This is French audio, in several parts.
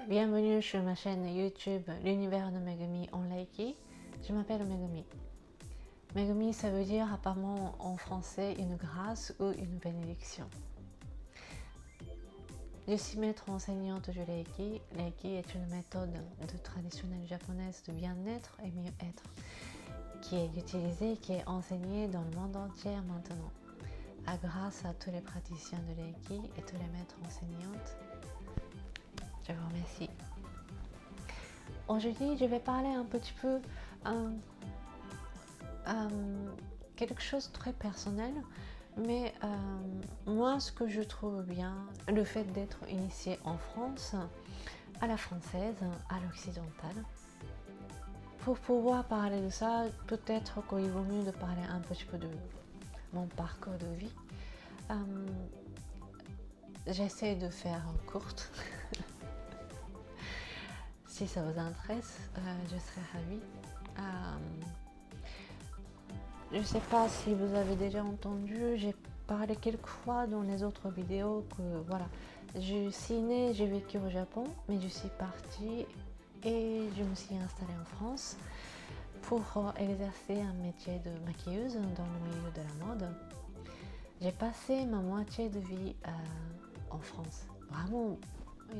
Bienvenue sur ma chaîne YouTube L'univers de Megumi en Reiki. Je m'appelle Megumi. Megumi, ça veut dire apparemment en français une grâce ou une bénédiction. Je suis maître enseignante du Reiki. Reiki est une méthode traditionnelle japonaise de bien-être et mieux-être qui est utilisée, qui est enseignée dans le monde entier maintenant. Grâce à tous les praticiens de Reiki et tous les maîtres enseignantes. Je vous remercie. Aujourd'hui, je vais parler un petit peu quelque chose de très personnel, mais moi, ce que je trouve bien, le fait d'être initiée en France, à la française, à l'occidentale. Pour pouvoir parler de ça, peut-être qu'il vaut mieux de parler un petit peu de mon parcours de vie. J'essaie de faire courte. Si ça vous intéresse, je serai ravie. Je ne sais pas si vous avez déjà entendu, j'ai parlé quelques fois dans les autres vidéos que voilà, je suis née, j'ai vécu au Japon, mais je suis partie et je me suis installée en France pour exercer un métier de maquilleuse dans le milieu de la mode. J'ai passé ma moitié de vie en France, vraiment.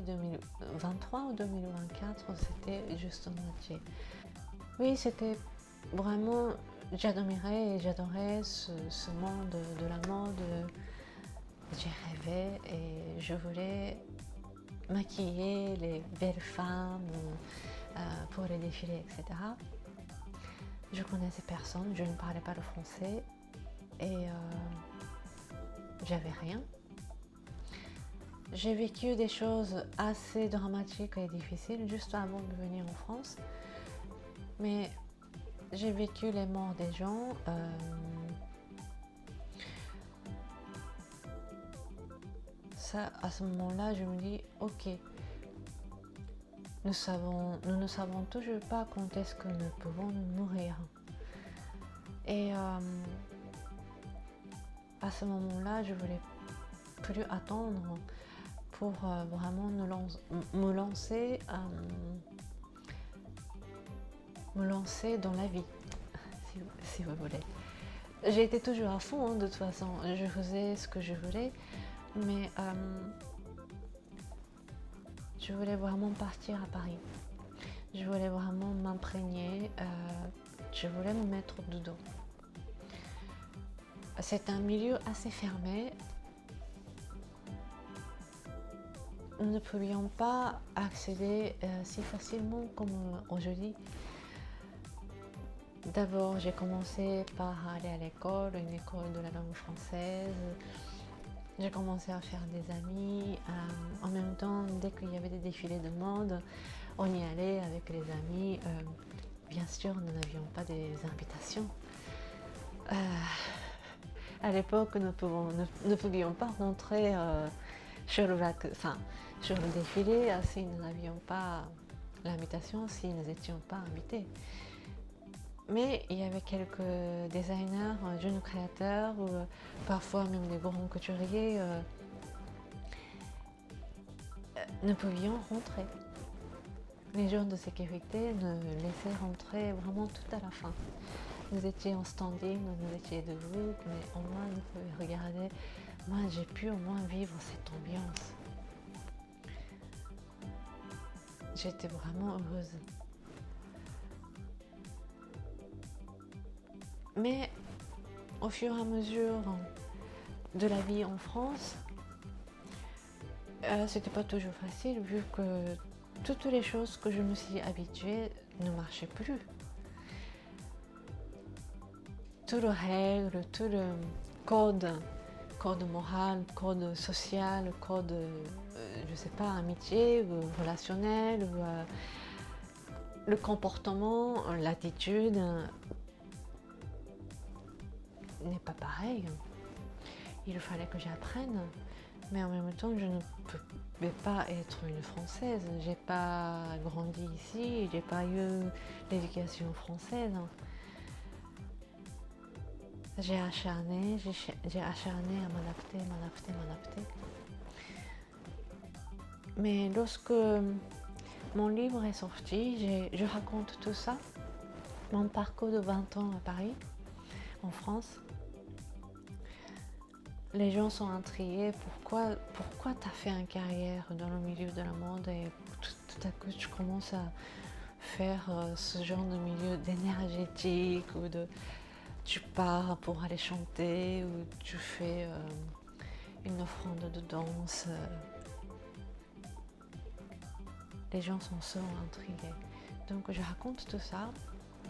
2023 ou 2024, c'était juste moitié. Oui, c'était vraiment, j'adorais ce monde de la mode. J'ai rêvé et je voulais maquiller les belles femmes pour les défilés, etc. Je connaissais personne, je ne parlais pas le français et j'avais rien. J'ai vécu des choses assez dramatiques et difficiles juste avant de venir en France. Mais j'ai vécu les morts des gens. Ça, à ce moment-là, je me dis, ok, nous ne savons toujours pas quand est-ce que nous pouvons mourir. Et à ce moment-là, je voulais plus attendre pour vraiment me lancer dans la vie, si vous voulez. J'ai été toujours à fond, de toute façon, je faisais ce que je voulais, mais je voulais vraiment partir à Paris. Je voulais vraiment m'imprégner, je voulais me mettre dedans. C'est un milieu assez fermé. Nous ne pouvions pas accéder si facilement comme aujourd'hui. D'abord, j'ai commencé par aller à l'école, une école de la langue française. J'ai commencé à faire des amis. En même temps, dès qu'il y avait des défilés de mode, on y allait avec les amis. Bien sûr, nous n'avions pas des invitations. À l'époque, nous ne pouvions pas rentrer sur le défilé si nous n'avions pas l'invitation, si nous n'étions pas invités. Mais il y avait quelques designers, jeunes créateurs, ou parfois même des grands couturiers, nous pouvions rentrer. Les gens de sécurité nous laissaient rentrer vraiment tout à la fin. Nous étions en standing, nous étions debout, mais au moins nous pouvions regarder. Moi, j'ai pu au moins vivre cette ambiance. J'étais vraiment heureuse. Mais au fur et à mesure de la vie en France, c'était pas toujours facile vu que toutes les choses que je me suis habituée ne marchaient plus. Toutes les règles, tout le code moral, code social, code, je sais pas, amitié, ou relationnel, ou le comportement, l'attitude n'est pas pareil. Il fallait que j'apprenne, mais en même temps, je ne pouvais pas être une Française. J'ai pas grandi ici, j'ai pas eu l'éducation française. J'ai acharné à m'adapter. Mais lorsque Mon livre est sorti, je raconte tout ça, mon parcours de 20 ans à Paris, en France. Les gens sont intrigués, pourquoi tu as fait une carrière dans le milieu de la mode et tout à coup tu commences à faire ce genre de milieu d'énergétique ou de tu pars pour aller chanter ou tu fais une offrande de danse. Les gens sont intrigués. Donc je raconte tout ça.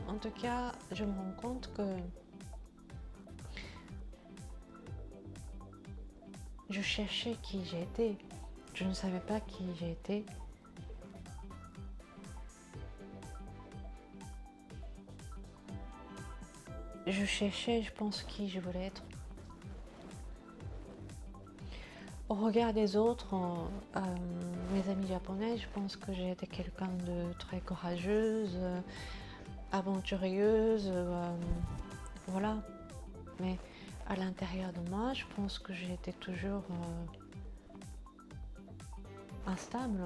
En tout cas, je me rends compte que je cherchais qui j'étais. Je ne savais pas qui j'étais. Je cherchais, je pense, qui je voulais être. Au regard des autres, mes amis japonais, je pense que j'ai été quelqu'un de très courageuse, aventureuse, voilà. Mais à l'intérieur de moi, je pense que j'étais toujours instable.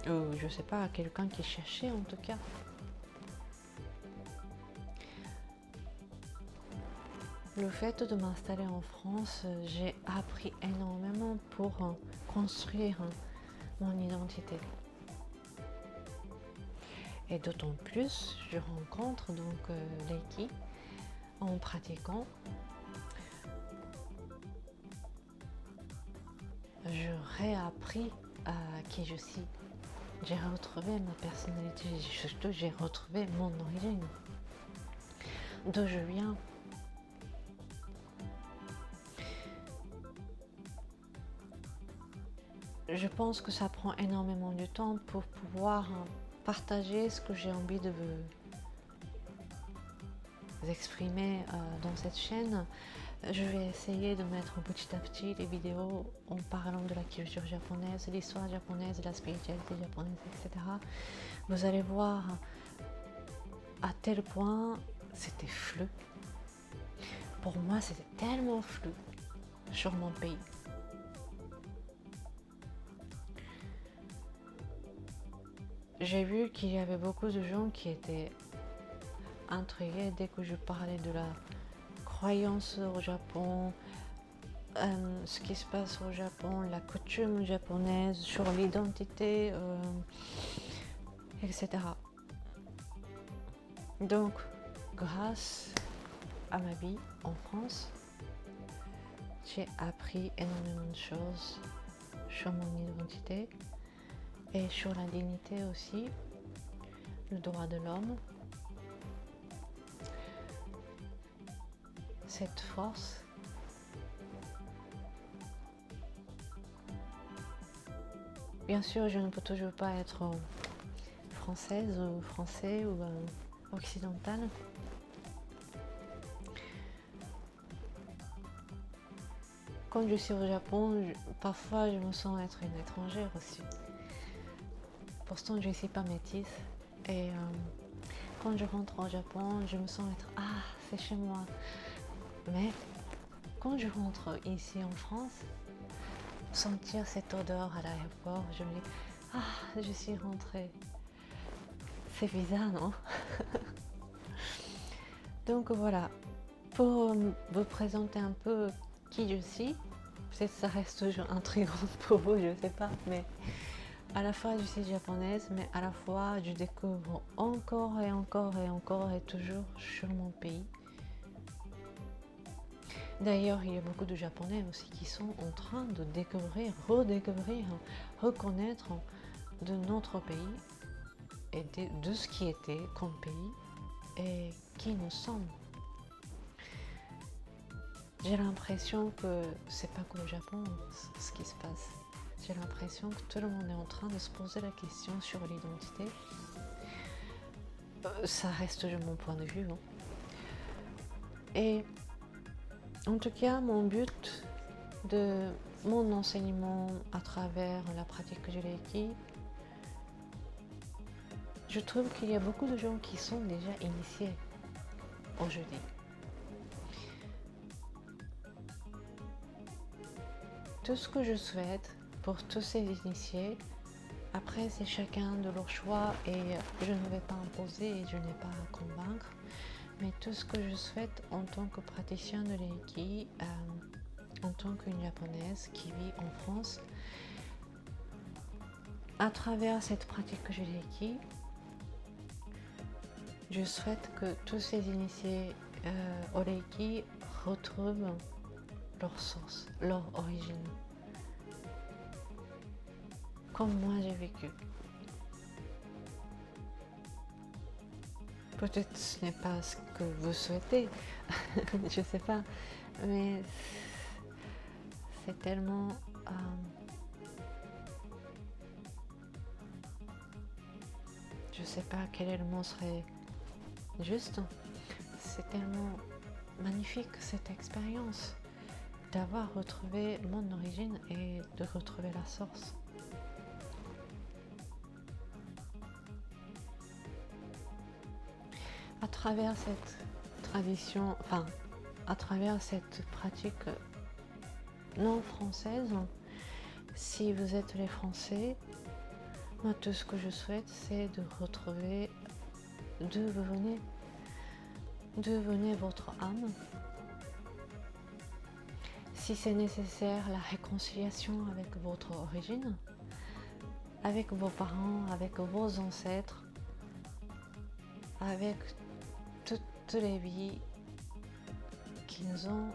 Je sais pas, quelqu'un qui cherchait en tout cas. Le fait de m'installer en France, j'ai appris énormément pour construire mon identité. Et d'autant plus, je rencontre donc Reiki en pratiquant. Je réappris qui je suis. J'ai retrouvé ma personnalité, surtout j'ai retrouvé mon origine, d'où je viens. Je pense que ça prend énormément de temps pour pouvoir partager ce que j'ai envie de vous exprimer dans cette chaîne. Je vais essayer de mettre petit à petit les vidéos en parlant de la culture japonaise, l'histoire japonaise, la spiritualité japonaise, etc. Vous allez voir à tel point c'était flou. Pour moi, c'était tellement flou sur mon pays. J'ai vu qu'il y avait beaucoup de gens qui étaient intrigués dès que je parlais de la croyance au Japon, ce qui se passe au Japon, la coutume japonaise, sur l'identité, etc. Donc, grâce à ma vie en France, j'ai appris énormément de choses sur mon identité et sur la dignité aussi, le droit de l'homme, cette force. Bien sûr, je ne peux toujours pas être française ou français ou occidentale. Quand je suis au Japon, parfois je me sens être une étrangère aussi. Pourtant, je ne suis pas métisse. Et quand je rentre au Japon, je me sens être « Ah, c'est chez moi ». Mais quand je rentre ici en France, sentir cette odeur à l'aéroport, je me dis « Ah, je suis rentrée ». C'est bizarre, non? Donc voilà, pour vous présenter un peu qui je suis, peut-être ça reste toujours intriguant pour vous, je ne sais pas, mais à la fois je suis japonaise, mais à la fois je découvre encore et encore et encore et toujours sur mon pays. D'ailleurs, il y a beaucoup de Japonais aussi qui sont en train de découvrir, redécouvrir, reconnaître de notre pays et de ce qui était comme pays et qui nous sommes. J'ai l'impression que c'est pas qu'au Japon ce qui se passe. J'ai l'impression que tout le monde est en train de se poser la question sur l'identité. Ça reste toujours mon point de vue. Hein. Et en tout cas, mon but de mon enseignement à travers la pratique que je l'ai acquis, je trouve qu'il y a beaucoup de gens qui sont déjà initiés aujourd'hui. Tout ce que je souhaite pour tous ces initiés, Après, c'est chacun de leur choix et je ne vais pas imposer et je n'ai pas à convaincre. Mais tout ce que je souhaite en tant que praticien de Reiki, en tant qu'une japonaise qui vit en France, à travers cette pratique que j'ai Reiki, je souhaite que tous ces initiés au Reiki retrouvent leur source, leur origine, comme moi j'ai vécu. Peut-être ce n'est pas ce que vous souhaitez, je sais pas, mais c'est tellement je sais pas quel est le mot serait juste. C'est tellement magnifique cette expérience d'avoir retrouvé mon origine et de retrouver la source. À travers cette tradition, enfin, à travers cette pratique non française, si vous êtes les Français, moi tout ce que je souhaite c'est de retrouver d'où vous venez votre âme. Si c'est nécessaire, la réconciliation avec votre origine, avec vos parents, avec vos ancêtres, avec toutes les vies qui nous ont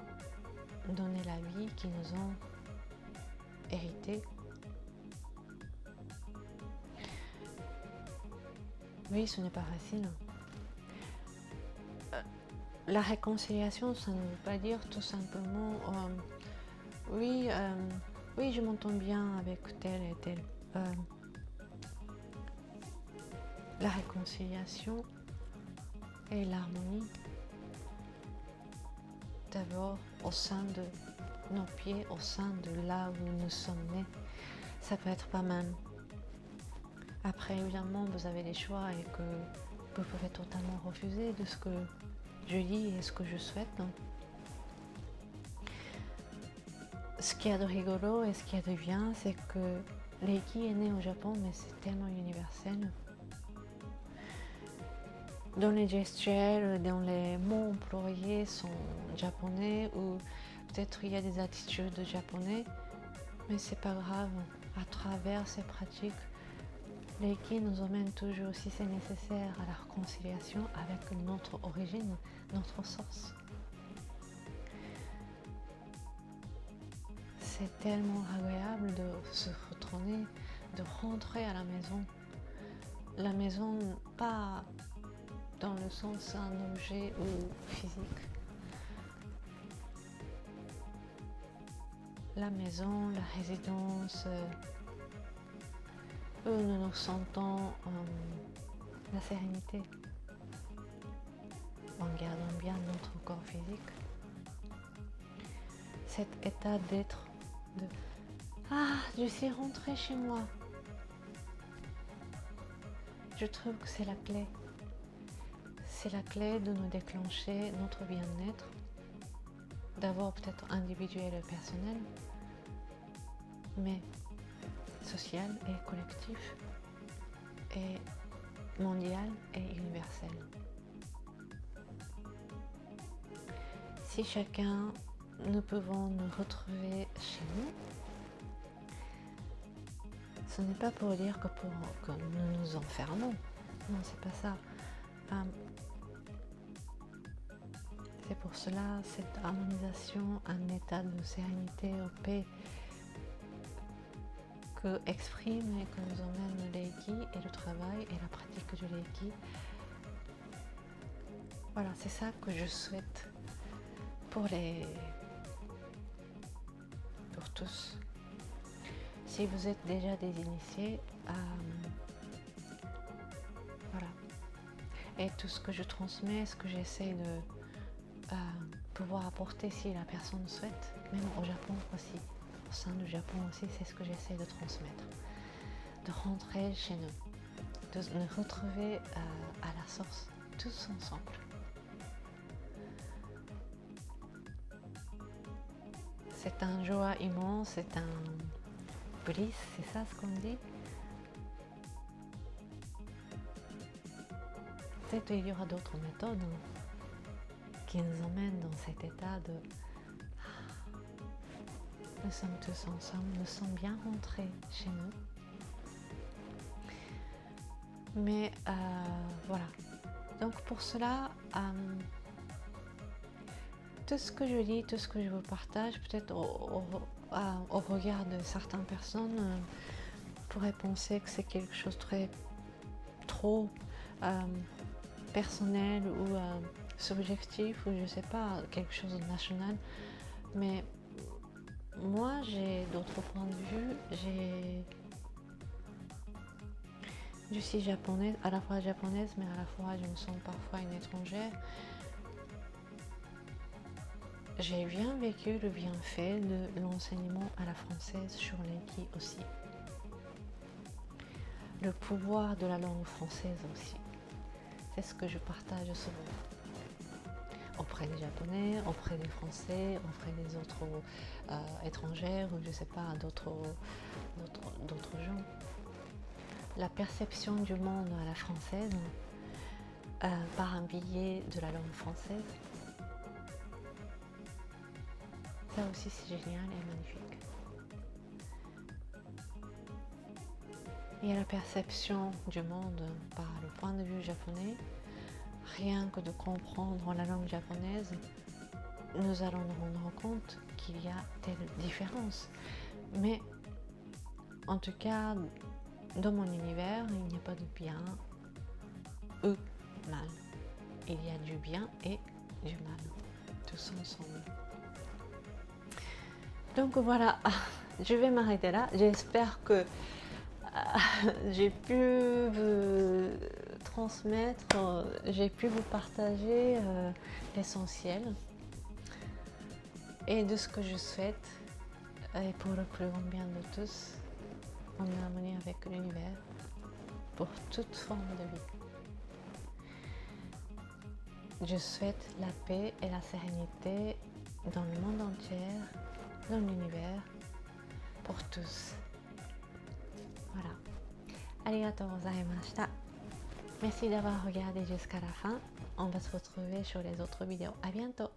donné la vie, qui nous ont hérité. Oui, ce n'est pas facile. La réconciliation, ça ne veut pas dire tout simplement oui, je m'entends bien avec tel et tel. La réconciliation et l'harmonie, d'abord au sein de nos pieds, au sein de là où nous sommes nés, ça peut être pas mal. Après, évidemment, vous avez des choix et que vous pouvez totalement refuser de ce que je dis et ce que je souhaite. Ce qu'il y a de rigolo et ce qu'il y a de bien, c'est que Reiki est né au Japon, mais c'est tellement universel. Dans les gestuels, dans les mots employés sont japonais ou peut-être il y a des attitudes japonais, mais c'est pas grave. À travers ces pratiques, Reiki nous emmène toujours, si c'est nécessaire, à la réconciliation avec notre origine, notre source. C'est tellement agréable de se retourner, de rentrer à la maison. La maison, pas dans le sens un objet ou physique. La maison, la résidence, où nous nous sentons la sérénité, en gardant bien notre corps physique. Cet état d'être, de « Ah, je suis rentrée chez moi ». Je trouve que c'est la clé. C'est la clé de nous déclencher notre bien-être, d'abord peut-être individuel et personnel, mais social et collectif, et mondial et universel. Si chacun, nous pouvons nous retrouver chez nous, ce n'est pas pour dire que nous nous enfermons. Non, c'est pas ça. C'est pour cela, cette harmonisation, un état de sérénité, de paix, que exprime et que nous emmène le Reiki et le travail et la pratique du Reiki. Voilà, c'est ça que je souhaite pour tous. Si vous êtes déjà des initiés, voilà. Et tout ce que je transmets, ce que j'essaie de pouvoir apporter si la personne souhaite, même au Japon aussi, au sein du Japon aussi, c'est ce que j'essaie de transmettre. De rentrer chez nous, de nous retrouver à la source, tous ensemble. C'est un joie immense, c'est un bliss, c'est ça ce qu'on dit. peut-être il y aura d'autres méthodes qui nous emmènent dans cet état de nous sommes tous ensemble, nous sommes bien rentrés chez nous. Mais voilà. Donc pour cela, tout ce que je lis, tout ce que je vous partage, peut-être au regard de certaines personnes, pourraient penser que c'est quelque chose de trop personnel ou subjectif, ou je sais pas, quelque chose de national. Mais moi, j'ai d'autres points de vue. Je suis japonaise, à la fois japonaise, mais à la fois je me sens parfois une étrangère. J'ai bien vécu le bienfait de l'enseignement à la française sur l'Aiki aussi. Le pouvoir de la langue française aussi. C'est ce que je partage souvent. Auprès des Japonais, auprès des Français, auprès des autres étrangères, ou je sais pas, d'autres gens. La perception du monde à la française par un biais de la langue française, ça aussi c'est génial et magnifique. Et la perception du monde par le point de vue japonais, rien que de comprendre la langue japonaise, nous allons nous rendre compte qu'il y a telle différence. Mais en tout cas, dans mon univers, il n'y a pas de bien ou mal. Il y a du bien et du mal, tous ensemble. Donc voilà, je vais m'arrêter là. J'espère que j'ai pu vous transmettre, j'ai pu vous partager l'essentiel et de ce que je souhaite, et pour le plus grand bien de tous, en harmonie avec l'univers, pour toute forme de vie. Je souhaite la paix et la sérénité dans le monde entier, dans l'univers, pour tous. Voilà. Arigatou gozaimashita. Merci d'avoir regardé jusqu'à la fin. On va se retrouver sur les autres vidéos. À bientôt.